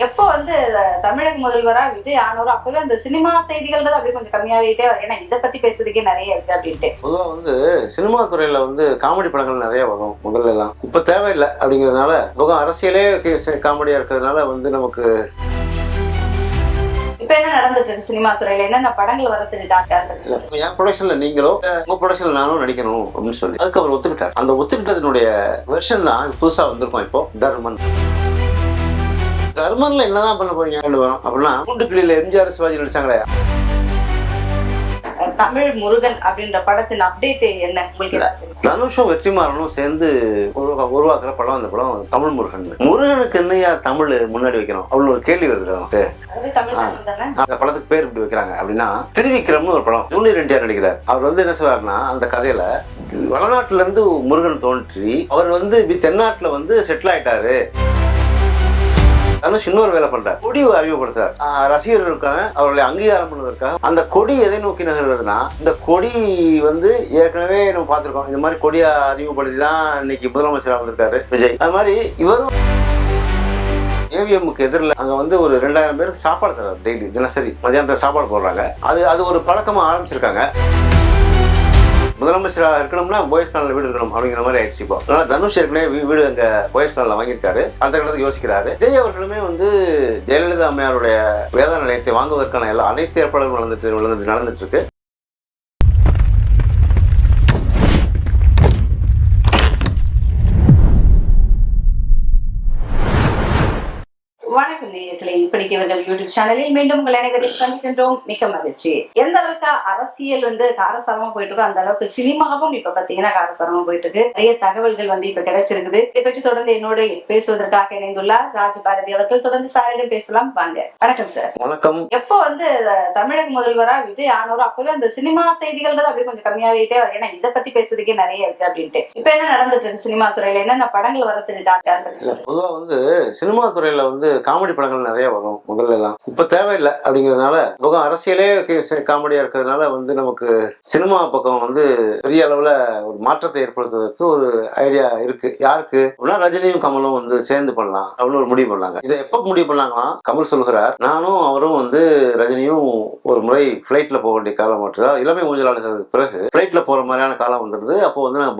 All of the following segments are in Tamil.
எப்போ வந்து தமிழக முதல்வரா விஜய் ஆனவரோ அப்பவே அந்த சினிமா செய்திகள்ன்றது அப்படி கொஞ்சம் கம்மியாகிட்டே வரும். ஏன்னா இதை பத்தி பேசுறதுக்கே நிறைய இருக்கு அப்படின்ட்டு. பொதுவா வந்து சினிமா துறையில வந்து காமெடி படங்கள் நிறைய வரும் முதல்ல எல்லாம். இப்ப தேவையில்லை அப்படிங்கறதுனால முகம் அரசியலே காமெடியா இருக்கிறதுனால வந்து நமக்கு இப்ப என்ன நடந்துட்டு இருக்கு சினிமா துறையில, என்னென்ன படங்கள் வரதுக்கு டாக்டர் என் ப்ரொடக்ஷன்ல நீங்களோ உங்க ப்ரொடக்ஷன்ல நானும் நடிக்கணும் அப்படின்னு சொல்லி அதுக்கு அவர் ஒத்துக்கிட்டார். அந்த ஒத்துக்கிட்டதனுடைய வெர்ஷன் தான் புதுசா வந்திருக்கும். இப்போ தர்மன். தர்மன்ல என்னதான் பண்ண போறீங்க அப்படின்னா கூண்டுக்கிளியில எம்ஜிஆர் சிவாஜி நடிச்சாங்களே. தமிழ் முருகன் அப்படின்ற படத்தின் அப்டேட் என்ன உங்களுக்கு? தனுஷும் வெற்றிமாறனும் சேர்ந்து உருவாக்குற படம் அந்த படம் தமிழ் முருகன். முருகனுக்கு என்னையா தமிழ் முன்னாடி வைக்கணும் அப்படின்னு ஒரு கேள்வி வருது நமக்கு. அந்த படத்துக்கு பேர் இப்படி வைக்கிறாங்க அப்படின்னா திருவிக்ரம்னு ஒரு படம் ஜூனியர் என்டிஆர் நடிக்கிறார். அவர் வந்து என்ன சொல்றாருன்னா அந்த கதையில வடநாட்டுல இருந்து முருகன் தோன்றி அவர் வந்து தென்னாட்டுல வந்து செட்டில் ஆயிட்டாரு. தனுஷ் இன்னொரு வேலை பண்றார், கொடி அறிமுகப்படுத்தார் ரசிகர்களுக்கான அவர்களை அங்கீகாரம் பண்ணுவதற்காக. அந்த கொடி எதை நோக்கி நகர்றதுன்னா இந்த கொடி வந்து ஏற்கனவே நம்ம பார்த்திருக்கோம். இந்த மாதிரி கொடியை அறிமுகப்படுத்தி தான் இன்னைக்கு முதலமைச்சராக வந்திருக்காரு விஜய். அது மாதிரி இவரும் ஏவிஎம்முக்கு எதிரில் அங்கே வந்து ஒரு 2000 பேருக்கு சாப்பாடு தராரு டெய்லி, தினசரி மதியானத்தில் சாப்பாடு போடுறாங்க. அது ஒரு பழக்கமாக ஆரம்பிச்சிருக்காங்க. முதலமைச்சராக இருக்கணும்னா பாய்ஸ் கார்னர்ல வீடு இருக்கணும் அப்படிங்கிற மாதிரி ஆயிடுச்சு. இப்போ அதனால தனுஷ் ஏற்கனவே வீடு அங்க பாய்ஸ் கார்னர்ல வாங்கியிருக்காரு. அடுத்த கட்டத்துக்கு யோசிக்கிறாரு. விஜய் அவர்களுமே வந்து ஜெயலலிதா அம்மையாருடைய வேத நிலையத்தை வாங்குவதற்கான அனைத்து ஏற்பாடுகளும் நடந்துட்டு இருக்கு. வணக்கம் நேயர்களே, இப்படிக்கவர்கள் யூடியூப் சேனலில் மீண்டும் உங்கள் அனைவரையும் சந்திக்கின்றோம். மிக மகிழ்ச்சி. எந்த அளவுக்கு அரசியல் வந்து காரசாரமா போயிட்டு இருக்கோ அந்த அளவுக்கு சினிமாவும் இப்ப பாத்தீங்கன்னா காரசாரமா போயிட்டு இருக்கு. நிறைய தகவல்கள் வந்து இப்ப கிடைச்சிருக்குது. இதை பற்றி தொடர்ந்து என்னோட பேசுவதற்காக இணைந்துள்ளார் ராஜபாரதி அவர்கள். தொடர்ந்து சாரிடம் பேசலாம் வாங்க. வணக்கம் சார். வணக்கம். எப்போ வந்து தமிழக முதல்வரா விஜய் ஆனவரோ அப்பவே அந்த சினிமா செய்திகள்ன்றது அப்படி கொஞ்சம் கம்மியாகிட்டே வரும். ஏன்னா இதை பத்தி பேசுறதுக்கே நிறைய இருக்கு அப்படின்ட்டு. இப்ப என்ன நடந்துட்டு இருக்கு சினிமா துறையில, என்னென்ன படங்கள் வரதுக்கு டாக்டர்? பொதுவா வந்து சினிமா துறையில வந்து காமெடி படங்கள் நிறைய வரும் முதல்ல எல்லாம். இப்ப தேவையில்லை அப்படிங்கறதுனால முகம் அரசியலே காமெடியா இருக்கிறதுனால வந்து நமக்கு சினிமா பக்கம் வந்து பெரிய அளவுல ஒரு மாற்றத்தை ஏற்படுத்துவதற்கு ஒரு ஐடியா இருக்கு. யாருக்கு அப்படின்னா ரஜினியும் கமலும் வந்து சேர்ந்து பண்ணலாம் அப்படின்னு ஒரு முடிவு பண்ணாங்க. இதை எப்ப முடிவு பண்ணாங்கன்னா கமல் சொல்கிறார், நானும் அவரும் வந்து ரஜினியும் ஒரு முறை பிளைட்ல போக வேண்டிய காலம் மாற்றுதா இளமை ஊஞ்சல் ஆடுகிறதுக்கு பிறகு பிளைட்ல போற மாதிரியான காலம் வந்துடுது. அப்போ வந்து நாங்க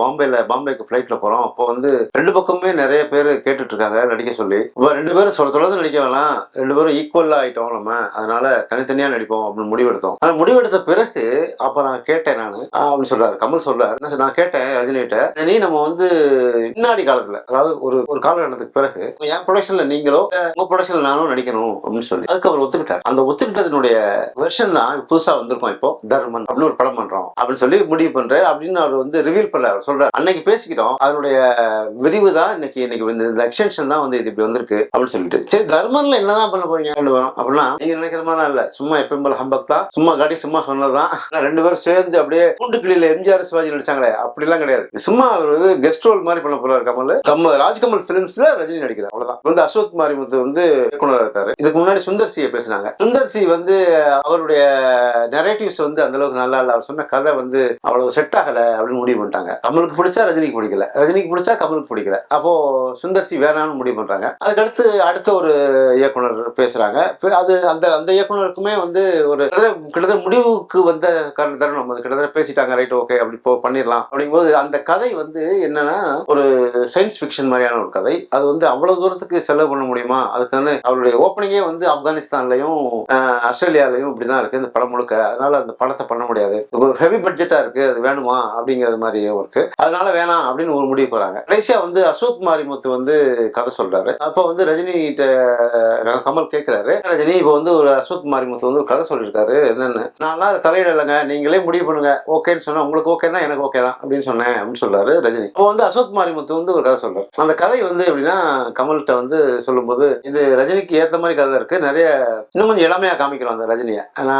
பாம்பேக்கு பிளைட்ல போறோம். அப்போ வந்து ரெண்டு பக்கமே நிறைய பேர் கேட்டுட்டு இருக்காங்க நடிக்க சொல்லி. ரெண்டு பேரும் தொடர்ந்து நடிக்க வேணாம், ரெண்டு பேரும் ஈக்குவலா ஆயிட்டோம் நம்ம, அதனால தனித்தனியா நடிப்போம் அப்படின்னு முடிவெடுத்தோம். ஆனா முடிவெடுத்த பிறகு அப்ப நான் கேட்டேன் நானு அப்படின்னு சொல்றாரு கமல். சொல்றாரு நான் கேட்டேன் ரஜினிகிட்ட, ரஜினி நம்ம வந்து பின்னாடி காலத்துல அதாவது ஒரு காலகட்டத்துக்கு பிறகு என் ப்ரொடக்ஷன்ல நீங்களோ உங்க ப்ரொடக்ஷன்ல நானும் நடிக்கணும் அப்படின்னு சொல்லி அதுக்கு அவர் ஒத்துக்கிட்டார். அந்த ஒத்துக்கிட்டதனுடைய வெர்ஷன் தான் புதுசா வந்திருக்கும். இப்போ தர்மன் அப்படின்னு ஒரு படம் பண்றோம் அப்படின்னு சொல்லி முடிவு பண்றேன் அப்படின்னு அவர் வந்து ரிவீல் பண்ண சொல்றாரு. அன்னைக்கு பேசிக்கிட்டோம், அதனுடைய விரிவு தான் இன்னைக்கு இந்த எக்ஸ்டென்ஷன் தான் வந்து இது இப்படி வந்திருக்கு அப்படின்னு சொல்லிட்டு. சரி, தர்மன்ல என்னதான் பண்ண போறீங்க அப்படின்னா நீங்க நினைக்கிற மாதிரி இல்ல, சும்மா எப்பயும் ஹம்பக் தான், சும்மா காட்டி சும்மா சொன்னதான். ரெண்டு பேரும் சேர்ந்து அப்படியே கூண்டுக்கிளியில எம்ஜிஆர் சிவாஜி நடிச்சாங்களே அப்படிலாம் கிடையாது. சும்மா அவர் வந்து கெஸ்ட் ரோல் மாதிரி பண்ண போறாரு கமல். ராஜ்கமல் பிலிம்ஸ்ல ரஜினி நடிக்கிறார், அவ்வளவுதான். வந்து அஸ்வத் மாரிமுத்து வந்து இயக்குனர் இருக்காரு. இதுக்கு முன்னாடி சுந்தர் சியை பேசினாங்க. சுந்தர் சி வந்து அவருடைய நரேட்டிவ்ஸ் வந்து அந்த அளவுக்கு நல்லா இல்ல, அவர் சொன்ன கதை வந்து அவ்வளவு செட் ஆகல அப்படின்னு முடிவு பண்ணிட்டாங்க. கமலுக்கு பிடிச்சா ரஜினிக்கு பிடிக்கல, ரஜினிக்கு பிடிச்சா கமலுக்கு பிடிக்கல. அப்போ சுந்தர் சி வேணான்னு முடிவு பண்றாங்க. அதுக்கடுத்து அடுத்த ஒரு இயக்குனர் பேசுறாங்க. அது அந்த இயக்குனருக்குமே வந்து ஒரு கிட்டத்தட்ட முடிவுக்கு வந்த தருணம். அது கிட்டத்தட்ட பேசிட்டாங்க, ரைட் ஓகே அப்படி பண்ணிடலாம் அப்படிங்கும்போது அந்த கதை வந்து என்னன்னா ஒரு சயின்ஸ் ஃபிக்ஷன் மாதிரியான ஒரு கதை. அது வந்து அவ்வளவு தூரத்துக்கு செலவு பண்ண முடியுமா? அதுக்கான அவருடைய ஓப்பனிங்கே வந்து ஆப்கானிஸ்தான்லயும் ஆஸ்திரேலியாலையும் இப்படிதான் இருக்கு இந்த படம் முழுக்க. அதனால அந்த படத்தை பண்ண முடியாது, ஹெவி பட்ஜெட்டா இருக்கு, அது வேணுமா அப்படிங்கிறது மாதிரியும் இருக்கு. அதனால வேணாம் அப்படின்னு ஒரு முடிவு போறாங்க. கடைசியா வந்து அஸ்வத் மாரிமுத்து வந்து கதை சொல்றாரு. அப்போ வந்து ரஜினி கமல் கேட்கிறாரு, ரஜினி இப்போ வந்து ஒரு அஸ்வத் மாரிமுத்து வந்து ஒரு கதை சொல்லியிருக்காரு, என்னன்னு நான் தலையிட இல்லைங்க, நீங்களே முடிவு பண்ணுங்க, ஓகேன்னு சொன்னா உங்களுக்கு ஓகேன்னா எனக்கு ஓகே தான் அப்படின்னு சொன்னேன் அப்படின்னு சொல்றாரு ரஜினி. இப்போ வந்து அஸ்வத் மாரிமுத்து வந்து ஒரு கதை சொல்றாரு. அந்த கதை வந்து எப்படின்னா கமல்கிட்ட வந்து சொல்லும்போது இது ரஜினிக்கு ஏற்ற மாதிரி கதை இருக்கு, நிறைய இன்னும் கொஞ்சம் இளமையா காமிக்கிறோம் அந்த ரஜினியை. ஆனா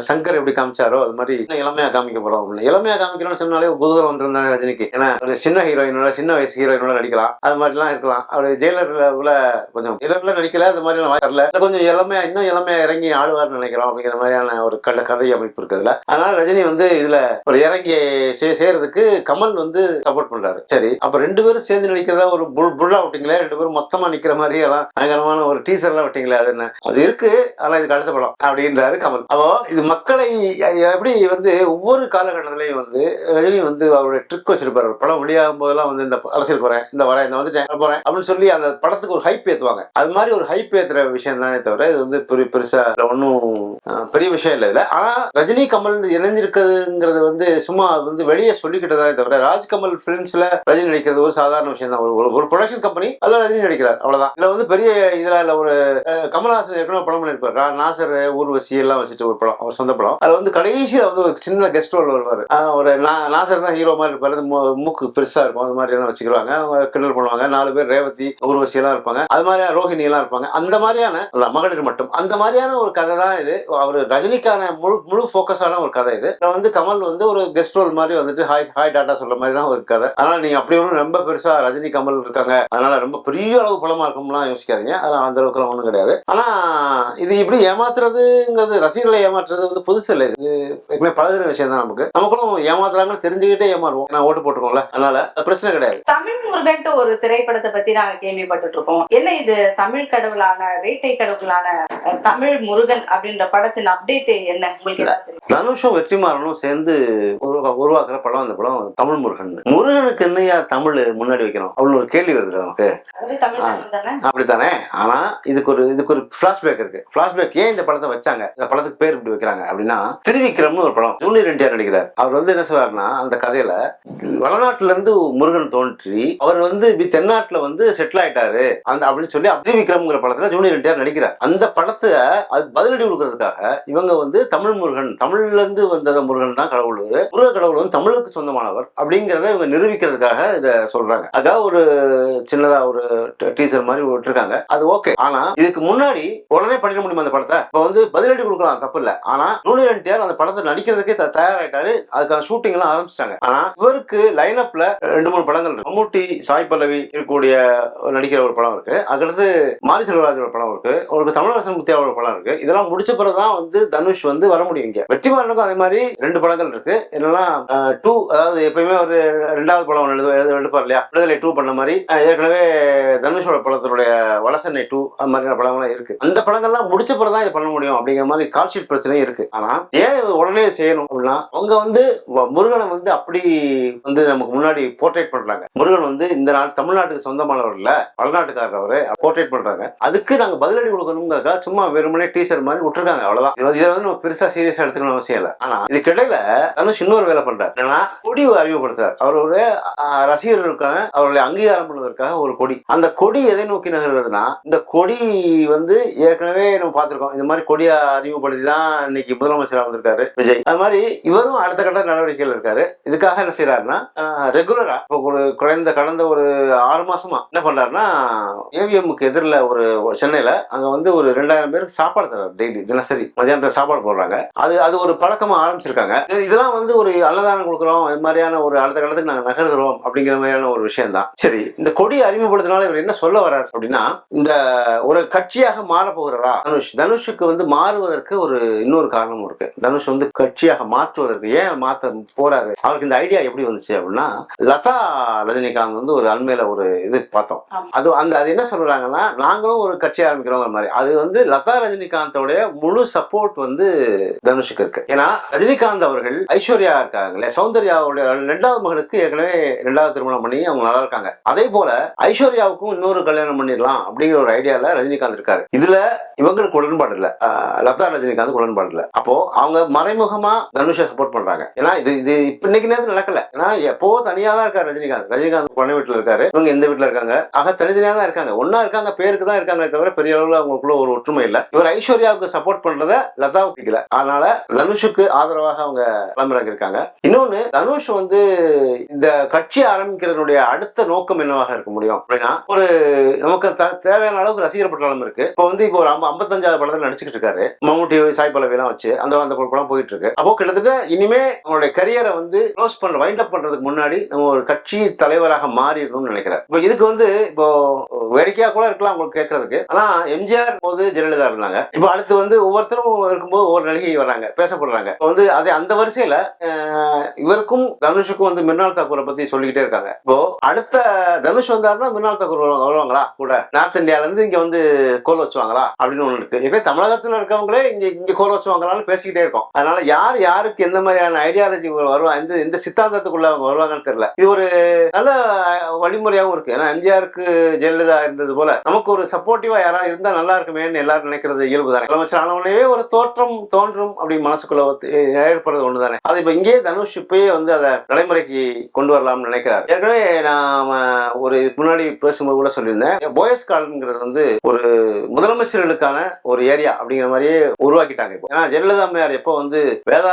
சங்கர் எப்படி காமிச்சாரோ அது மாதிரி இன்னும் இளமையா காமிக்க போறோம் அப்படின்னு. இளமையா காமிக்கணும்னு சொன்னாலே குதூகலம் வந்துருந்தாங்க ரஜினிக்கு. ஏன்னா ஒரு சின்ன ஹீரோயினோட சின்ன வயசு ஹீரோயினோட நடிக்கலாம், அது மாதிரிலாம் இருக்கலாம். அவர் ஜெயிலர்ல கொஞ்சம் இரவுல நடிக்கல, அந்த மாதிரி வரல, கொஞ்சம் இளமையா இன்னும் இளமையா இறங்கி ஆடுவார்னு நினைக்கிறோம் அப்படிங்கிற மாதிரியான ஒரு கதை அமைப்பு இருக்குதுல. அதனால ரஜினி வந்து இதுல ஒரு இறங்கி செய்யறதுக்கு கமல் வந்து சப்போர்ட் பண்றாரு. சரி, அப்ப 2 பேரும் சேர்ந்து நடிக்கிறதா ஒரு புல்லா விட்டீங்களே, 2 பேரும் மொத்தமா நிக்கிற மாதிரி எல்லாம் பயங்கரமான ஒரு டீசர் எல்லாம் விட்டீங்களே, அது என்ன அது இருக்கு, ஆனா இதுக்கு அடுத்த படம் அப்படின்றாரு கமல். அப்போ இது மக்களை எப்படி வந்து ஒவ்வொரு காலகட்டத்திலையும் வந்து ரஜினி வந்து அவருடைய ட்ரிக் வச்சிருப்பாரு. படம் வெளியாகும் போதெல்லாம் வந்து இந்த அரசியல் வரேன், இந்த வரேன், இந்த வந்துட்டேன் போறேன் அப்படின்னு சொல்லி அந்த படத்துக்கு ஒரு ஹைப் ஏத்துவாங்க. அது மாதிரி ஒரு ஹைப் ஏத்துற விஷயம் தானே தவிர இது வந்து பெருசா ஒன்னும் பெரிய விஷயம் இல்லை இதுல. ஆனா ரஜினி கமல் இணைஞ்சிருக்கிறதுங்கிறது வந்து சும்மா வந்து வெளியே சொல்லிக்கிட்டதாலே தவிர ராஜ்கமல் பிலிம்ஸ்ல ரஜினி நடிக்கிறது ஒரு சாதாரண விஷயம் தான். ஒரு ப்ரொடக்ஷன் கம்பெனி அதுல ரஜினி நடிக்கிறார், அவ்வளவுதான். இதுல வந்து பெரிய இதுல ஒரு கமல்ஹாசன் ஏற்கனவே படம் பண்ணிருப்பாரு, நாசர் ஊர்வசி எல்லாம் வச்சுட்டு ஒரு படம், அவர் சொந்த படம். அதுல வந்து கடைசியில வந்து ஒரு சின்ன கெஸ்ட் ரோல் வருவாரு. ஒரு நாசர் தான் ஹீரோ மாதிரி இருப்பாரு, மூக்கு பெருசா இருக்கும், அது மாதிரி எல்லாம் வச்சுக்கிறாங்க, அவங்க கிண்டல் பண்ணுவாங்க. 4 பேர் ரேவதி ஊர்வசி எல்லாம் இருப்பாங்க, அது மாதிரி ரோஹிணி எல்லாம் இருப்பாங்க. அந்த மாதிரியான மகளிர் மட்டும் அந்த மாதிரியான ஒரு கதை தான் இது. அவர் ரஜினிக்கான முழு போக்கஸான ஒரு கதை இது. வந்து கமல் வந்து ஒரு கெஸ்ட் ரோல் மாதிரி வந்துட்டு ஹாய் டாட்டா சொல்ற மாதிரி தான் ஒரு கதை. அதனால நீங்க அப்படி ஒன்றும் ரொம்ப பெருசா ரஜினி கமல் இருக்காங்க அதனால ரொம்ப பெரிய அளவு படமா இருக்கும்லாம் யோசிக்காதீங்க, அதனால அந்த அளவுக்கு ஒன்றும் கிடையாது. ஆனா இது இப்படி ஏமாத்துறதுங்கிறது, ரசிகர்களை ஏமாற்றுறது வந்து புதுசு இல்லை, இது ஏற்கனவே பழகுற விஷயம் தான். நமக்கும் ஏமாத்துறாங்கன்னு தெரிஞ்சுக்கிட்டே ஏமாறுவோம், நான் ஓட்டு போட்டுருக்கோம்ல, அதனால பிரச்சனை கிடையாது. தமிழ் முருகன் ஒரு திரைப்படத்தை பத்தி நாங்க கேள்விப்பட்டு இருக்கோம். என்ன இது தமிழ் கடவுளான வேட்டை கடவுளான தமிழ் முருகன் அப்படின்ற படத்தின் அப்டேட் என்ன உங்களுக்கு? தனுஷும் வெற்றிமாறனும் சேர்ந்து உருவாக்குற படம் அந்த படம் தமிழ் முருகன். முருகனுக்கு என்னையா தமிழ் முன்னாடி வைக்கணும் அப்படின்னு ஒரு கேள்வி வருது நமக்கு, அப்படித்தானே? ஆனா இதுக்கு ஒரு பிளாஷ்பேக் இருக்கு. பிளாஷ்பேக் ஏன் இந்த படத்தை வச்சாங்க, இந்த படத்துக்கு பேர் இப்படி வைக்கிறாங்க அப்படின்னா, திருவிக்ரம்னு ஒரு படம் ஜூனியர் என்டிஆர் நடிக்கிறார். அவர் வந்து என்ன சொல்றாருன்னா, அந்த கதையில வடநாட்டுல இருந்து முருகன் தோன்றி அவர் வந்து தென்னாட்டுல வந்து செட்டில் ஆயிட்டாரு அந்த அப்படின்னு சொல்லி திருவிக்ரம்ங்கிற படத்துல ஜூனியர் என்டிஆர் நடிக்கிறார். அந்த படத்தை அது பதிலடி கொடுக்கறதுக்காக இவங்க வந்து தமிழ் முருகன், தமிழ்ல இருந்து வந்த முருகன் தான் கடவுள், முருக கடவுள் வந்து தமிழுக்கு சொந்தமானவர் அப்படிங்கிறத இவங்க நிரூபிக்கிறதுக்காக இதை சொல்றாங்க. அதாவது ஒரு சின்னதா ஒரு டீசர் மாதிரி விட்டுருக்காங்க, அது ஓகே. ஆனா இதுக்கு முன்னாடி உடனே பண்ணிட முடியுமா அந்த படத்தை? இப்ப வந்து பதிலடி கொடுக்கலாம், தப்பு இல்ல. ஆனா ஜூனியர் என்டிஆர் அந்த படத்தை நடிக்கிறதுக்கே தயாராயிட்டாரு, அதுக்கான ஷூட்டிங் எல்லாம் ஆரம்பிச்சிட்டாங்க. ஆனா இவருக்கு லைன் அப்ல 2-3 படங்கள் இருக்கு. மம்முட்டி, சாய் பல்லவி இருக்கக்கூடிய நடிக்கிற ஒரு படம் இருக்கு, அதுக்கடுத்து மாரி செல்வராஜ் ஒரு படம் இருக்கு, ஒரு தமிழரசன் முத்தியா ஒரு படம் இருக்கு. இதெல்லாம் முடிச்ச பிறகுதான் வந்து தனுஷ் வந்து வர முடியும். இங்க வெற்றிமாறனுக்கும் அதே மாதிரி 2 படங்கள் இருக்கு. என்னன்னா 2, அதாவது எப்பயுமே ஒரு 2வது படம் எடுப்பார் இல்லையா, விடுதலை 2 பண்ண மாதிரி ஏற்கனவே தனுஷோட படத்தினுடைய வடசென்னை 2 அது மாதிரி படங்கள்லாம் இருக்கு. அந்த படங்கள்லாம் முடிச்ச பிறகுதான் இதை பண்ண முடியும் அப்படிங்கிற மாதிரி கால்ஷீட் பிரச்சனையும் இருக்கு. ஆனா ஏன் உடனே செய்யணும் அப்படின்னா, அவங்க வந்து முருகனை வந்து அப்படி வந்து நமக்கு முன்னாடி போர்ட்ரேட் பண்றாங்க. முருகன் வந்து இந்த தமிழ்நாட்டுக்கு சொந்தமானவர் இல்ல, வடநாட்டுக்காரர் அவரு போர்ட்ரேட் பண்றாங்க. அதுக்கு நாங்க பதிலடி கொடுக்கணுங்கிறதுக்காக சும்மா வெறுமனே டீசர் மாதிரி விட்டுருக்காங்க, அவ்வளவுதான். இதை வந்து நம்ம பெருசா சீரியஸா எடுத்துக்கணும் அவசியம் இல்லை. ஆனா இதுக்கிடையில தனுஷ் இன்னொரு வேலை பண்றாரு, என்னன்னா கொடி அறிமுகப்படுத்துறாரு. அவரோட ரசிகர்களுக்கான அவர்களை அங்கீகாரம் பண்ணுவதற்காக ஒரு கொடி. அந்த கொடி எதை நோக்கி நகர்றதுன்னா, இந்த கொடி வந்து ஏற்கனவே நம்ம பார்த்திருக்கோம், இந்த மாதிரி கொடியை அறிமுகப்படுத்தி தான் இன்னைக்கு முதலமைச்சராக வந்திருக்காரு விஜய். அது மாதிரி இவரும் அடுத்த கட்ட நடவடிக்கைகள் இருக்காரு. இதுக்காக என்ன செய்யறாருன்னா, ரெகுலரா கடந்த ஒரு 6 மாசமா என்ன பண்றாருன்னா, ஏவிஎம்முக்கு எதிரில் ஒரு சென்னையில அங்க வந்து ஒரு 2000 பேருக்கு சாப்பாடு தராரு, டெய்லி தினசரி மதியானத்துல சாப்பாடு போடுறாங்க. அது ஒரு பழக்கமா ஆரம்பிச்சிருக்காங்க. இதெல்லாம் வந்து ஒரு அன்னதானம் கொடுக்குறோம், இது மாதிரியான ஒரு அடுத்த கட்டத்துக்கு நாங்க நகர்கிறோம் அப்படிங்கிற மாதிரியான ஒரு விஷயம் தான். சரி, இந்த கொடியை அறிமுகப்படுத்தினால இவர் என்ன சொல்ல வர்றாரு அப்படின்னா, இந்த ஒரு கட்சியாக மாற போகிறதா தனுஷுக்கு வந்து மாறுவதற்கு ஒரு இன்னொரு காரணமும் இருக்கு. தனுஷ் வந்து கட்சியாக மாற்றுவதற்கு ஏன் மாற்ற போறாரு, அவருக்கு இந்த ஐடியா எப்படி வந்துச்சு அப்படின்னா, லதா ரஜினிகாந்த் வந்து ஒரு அண்மையில ஒரு இது பார்த்தோம். அது என்ன சொல்றாங்கன்னா, நாங்களும் ஒரு கட்சி ஆரம்பிக்கிறோம் மாதிரி. அது வந்து லதா ரஜினிகாந்தோடைய முழு சப்போர்ட் வந்து தனுஷுக்கு இருக்கு. ஏன்னா ரஜினிகாந்த் அவர்கள் ஐஸ்வர்யா இருக்காங்களே, சௌந்தர்யாவுடைய 2வது மகளுக்கு ஏற்கனவே 2வது திருமணம் பண்ணி அவங்க நல்லா இருக்காங்க. அதே போல ஐஸ்வர்யாவுக்கும் இன்னொரு கல்யாணம் பண்ணிடலாம் அப்படிங்கிற ஒரு ஐடியால ரஜினிகாந்த் இருக்காரு. இதுல இவங்களுக்கு உடன்பாடு இல்ல, லதா ரஜினிகாந்த் உடன்பாடு இல்ல. அப்போ அவங்க மறைமுகமா தனுஷை சப்போர்ட் பண்றாங்க. ஏன்னா இது இப்ப இன்னைக்கு நேரத்தில் நடக்கல. ஏன்னா எப்போ தனியா தான் இருக்காரு ரஜினிகாந்த் பண்ண வீட்டுல இருக்காரு, இவங்க எந்த வீட்டுல இருக்காங்க, ஆக தனித்தனியா தான் இருக்காங்க. ஒன்னா இருக்காங்க, பேருக்கு தான் இருக்காங்களே தவிர பெரிய அளவுல அவங்களுக்குள்ள ஒரு ஒற்றுமை இல்ல. இவர் ஐஸ்வர்யாவுக்கு சப்போர்ட் பண்றத லதா பிடிக்கல, அதனால தனுஷுக்கு ஆதரவாக அவங்க கிளம்புறாங்க இருக்காங்க. இன்னொன்னு, தனுஷ் வந்து இந்த கட்சி ஆரம்பிக்கிறதுடைய அடுத்த நோக்கம் என்னவாக இருக்க முடியும் அப்படின்னா, ஒரு நமக்கு தேவையான அளவுக்கு ரசிகர் பட்டாளம் இருக்கு. இப்போ வந்து இப்போ ஒரு 55வது படத்துல நடிச்சுக்கிட்டு இருக்காரு. மம்முட்டி, சாய் பல்லவி எல்லாம் வச்சு அந்த படம் போயிட்டு இருக்கு. அப்போ கிட்டத்தட்ட இனிமே அவங்களுடைய கரியரை வந்து க்ளோஸ் பண்ற வைண்ட் அப் பண்றதுக்கு முன்னாடி நம்ம ஒரு கட்சி தலைவராக மாறிடணும்னு நினைக்கிறார். இப்போ இதுக்கு வந்து இப்போ வேடிக்கையா கூட இருக்கலாம் உங்களுக்கு கேட்கறதுக்கு. ஆனா எம்ஜிஆர் போது ஜெயலலிதா இருந்தாங்க. இப்போ அடுத்து வந்து ஒவ்வொருத்தரும் இருக்கும்போது ஒவ்வொரு நடிகை வர்றாங்க, பேசப்படுறாங்க. வந்து அது அந்த வரிசையில இவருக்கும் தனுஷுக்கும் வந்து மிர்னால் தாக்கூரை பத்தி சொல்லிக்கிட்டே இருக்காங்க. இப்போ அடுத்த தனுஷ் வந்தாருன்னா மிர்னால் தாக்கூர் வருவாங்களா, கூட நார்த் இந்தியால இருந்து இங்க வந்து கோல் வச்சுவாங்களா அப்படின்னு ஒண்ணு இருக்கு. ஏற்கனவே தமிழகத்துல இருக்கவங்களே இங்க கோல் வச்சுவாங்களான்னு பேசிக்கிட்டே இருக்கோம். அதனால யாருக்கு எந்த மாதிரியான ஐடியாலஜி வருவாங்க, இந்த சித்தாந்தத்துக்குள்ள வருவாங்கன்னு தெரியல. இது ஒரு நல்ல வழிமுறையாகவும் இருக்கு. ஏன்னா எம்ஜிஆருக்கு ஜெயலலிதா இருந்தது போல நமக்கு ஒரு சப்போர்ட்டிவா யாராவது இருந்தா நல்லா இருக்குமேன்னு எல்லாரும் நினைக்கிறது இயல்பு தானே. முதலமைச்சர் ஆனவனே ஒரு தோன்றும் அப்படி மனசுக்குள்ள ஏற்படுறது ஒண்ணுதானே. அது இப்ப இங்கே தனுஷ் இப்பயே வந்து அதை நடைமுறைக்கு கொண்டு வரலாம்னு நினைக்கிறாரு. ஏற்கனவே நாம ஒரு முன்னாடி பேசும்போது கூட சொல்லியிருந்தேன், போயஸ் கார்டுங்கிறது வந்து ஒரு முதலமைச்சர்களுக்கான ஒரு ஏரியா அப்படிங்கிற மாதிரியே உருவாக்கிட்டாங்க. இப்போ ஏன்னா ஜெயலலிதா அம்மையார் எப்போ வந்து வேதா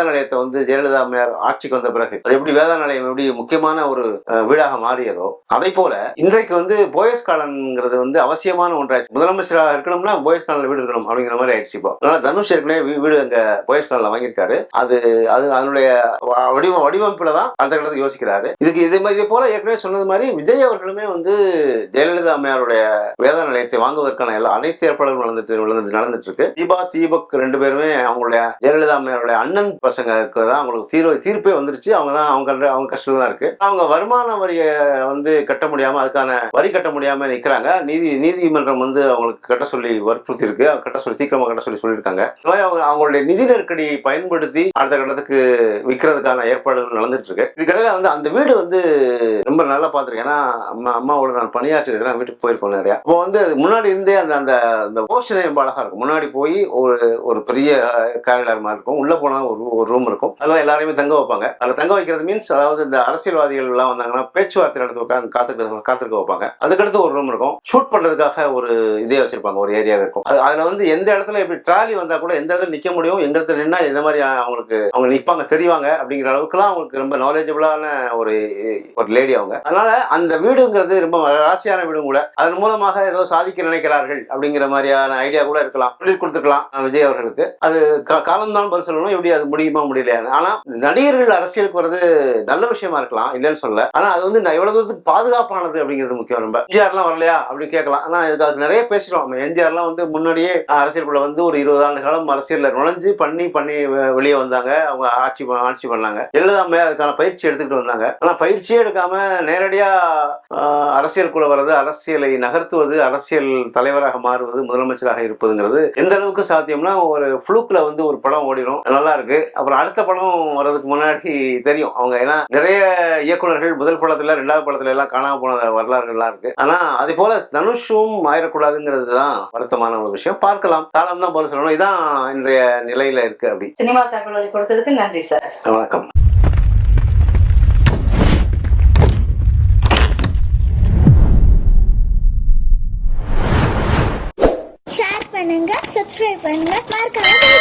நிலையத்தை வந்து ஜெயலலிதா அம்மையார் ஆட்சிக்கு வந்த பிறகு அது எப்படி வேதா நிலையம் எப்படி முக்கியமான ஒரு வீடாக மாறியதோ அதை போல இன்றைக்கு வந்து போயஸ் கார்டன்ங்கிறது வந்து அவசியமான ஒன்றாச்சு. முதலமைச்சராக இருக்கணும்னா போயஸ் கார்டன்ல வீடு இருக்கணும் அப்படிங்கிற மாதிரி ஆயிடுச்சு. இப்போ அதனால தனுஷ் ஏற்கனவே வீடு அங்க போயஸ் கார்டன்ல வாங்கியிருக்காரு. அது அதனுடைய வடிவமைப்புல தான் அடுத்த கட்டத்துக்கு யோசிக்கிறாரு. இதே போல ஏற்கனவே சொன்னது மாதிரி விஜய் அவர்களுமே வந்து ஜெயலலிதா அம்மையாருடைய வேதா நிலையத்தை வாங்குவதற்கான அனைத்து ஏற்பாடுகளும் நடந்துட்டு இருக்கு. தீபக் 2 பேருமே அவங்களுடைய ஜெயலலிதா அம்மையாருடைய அண்ணன் பசங்க தான் அவங்களுக்கு தீர்ப்பே வந்துருச்சு. அவங்க கஷ்டம் தான் இருக்கு. அவங்க வருமான வரியை வந்து கட்ட முடியாம, அதுக்கான வரி கட்ட முடியாம நிக்கிறாங்க. நீதிமன்றம் வந்து அவங்களுக்கு கட்ட சொல்லி வற்புறுத்தி இருக்கு. சீக்கிரமா கட்ட சொல்லியிருக்காங்க. இந்த மாதிரி அவங்களுடைய நிதி நெருக்கடி பயன்படுத்தி அடுத்த கட்டத்துக்கு விற்கிறதுக்கான ஏற்பாடுகள் நடந்துட்டு இருக்கு. இதுக்கிடையில வந்து அந்த வீடு வந்து ரொம்ப நல்லா பார்த்திருக்கேன். ஏன்னா அம்மாவோட நான் பணியாற்றி இருக்கிறேன், வீட்டுக்கு போயிருக்கோம் நிறையா. இப்போ வந்து முன்னாடி இருந்தே அந்த போர்ஷனே ரொம்ப அழகா இருக்கும். முன்னாடி போய் ஒரு பெரிய காரிடார் மாதிரி இருக்கும். உள்ள போனா ஒரு ரூம் இருக்கும். அதெல்லாம் எல்லாரையுமே தங்க வைப்பாங்க. அதில் தங்க வைக்கிறது மீன்ஸ் அதாவது இந்த அரசியல்வாதிகள் எல்லாம் வந்தாங்கன்னா பேச்சுவார்த்தை நடத்தி உட்காந்து காத்திருக்க வைப்பாங்க. அதுக்கடுத்து ஒரு ரூம் இருக்கும். ஷூட் பண்றதுக்காக ஒரு இதே வச்சிருப்பாங்க, ஒரு ஏரியாவே இருக்கும். அதுல வந்து எந்த இடத்துல எப்படி ட்ராலி வந்தா கூட எந்த இடத்துல நிக்க முடியும், எங்க இடத்துல நின்னா எந்த மாதிரி அவங்க நிற்பாங்க தெரிவாங்க அப்படிங்கிற அளவுக்குலாம் அவங்களுக்கு ரொம்ப நாலேஜபிளான ஒரு லேடி அவங்க. அதனால அந்த வீடுங்கிறது ரொம்ப ராசியான வீடும் கூட. அதன் மூலமாக ஏதோ சாதிக்க நினைக்கிறார்கள் அப்படிங்கிற மாதிரியான ஐடியா கூட இருக்கலாம், சொல்லிக் கொடுத்துக்கலாம் விஜய் அவர்களுக்கு. அது காலம்தான் பதில் சொல்லணும், எப்படி அது முடியுமா முடியலையா. ஆனா நடிகர்கள் அரசியலுக்கு வர்றது நல்ல விஷயமா இருக்கலாம், இல்லைன்னு சொல்ல. ஆனா அது வந்து எவ்வளவு தூரத்துக்கு பாதுகாப்பானது அப்படிங்கிறது முக்கியம். ரொம்ப எம்ஜிஆர்லாம் வரலையா அப்படி கேட்கலாம். ஆனா அதுக்கு நிறைய பேசுறோம். எம்ஜிஆர்லாம் வந்து முன்னாடியே அரசியலுக்குள்ள வந்து ஒரு 20 ஆண்டு காலம் அரசியல்ல நுழைஞ்சு பண்ணி வெளியே வந்தாங்க. அவங்க ஆட்சி பண்ணாங்க. ஜெயலலிதா அம்மையார் அதுக்கான பயிற்சி எடுத்துக்கிட்டு வந்தாங்க. ஆனா பயிற்சியே எடுக்காம நேரடியா அரசியலுக்குள்ள வர்றது, அரசியலை நகர்த்துவது, அரசியல் தலைவராக மாறுவது, முதலமைச்சராக இருப்பதுங்கிறது எந்த அளவுக்கு சாத்தியம்னா ஒரு ஃப்ளூக்ல வந்து ஒரு படம் ஓடிடும், நல்லா இருக்கு. அப்புறம் அடுத்த படம் வர்றதுக்கு முன்னாடி தெரியும் அவங்க. ஏன்னா நிறைய இயக்குநர்கள் முதல் படத்துல 2வது படத்துல எல்லாம் காணாம போன வரலாறுகள்லாம் இருக்கு. ஆனா அதே போல தனுஷும் ஆயிடக்கூடாதுங்கிறது தான் வருத்தமான ஒரு விஷயம். பார்க்கலாம், காலம் தான் போல சொல்லணும். இதான் இன்றைய நிலையில இருக்கு. அப்படி சினிமா தகவல்களை கொடுத்ததுக்கு நன்றி சார். வணக்கம். ஷேர் பண்ணுங்க, சப்ஸ்கிரைப் பண்ணுங்க, மறக்காம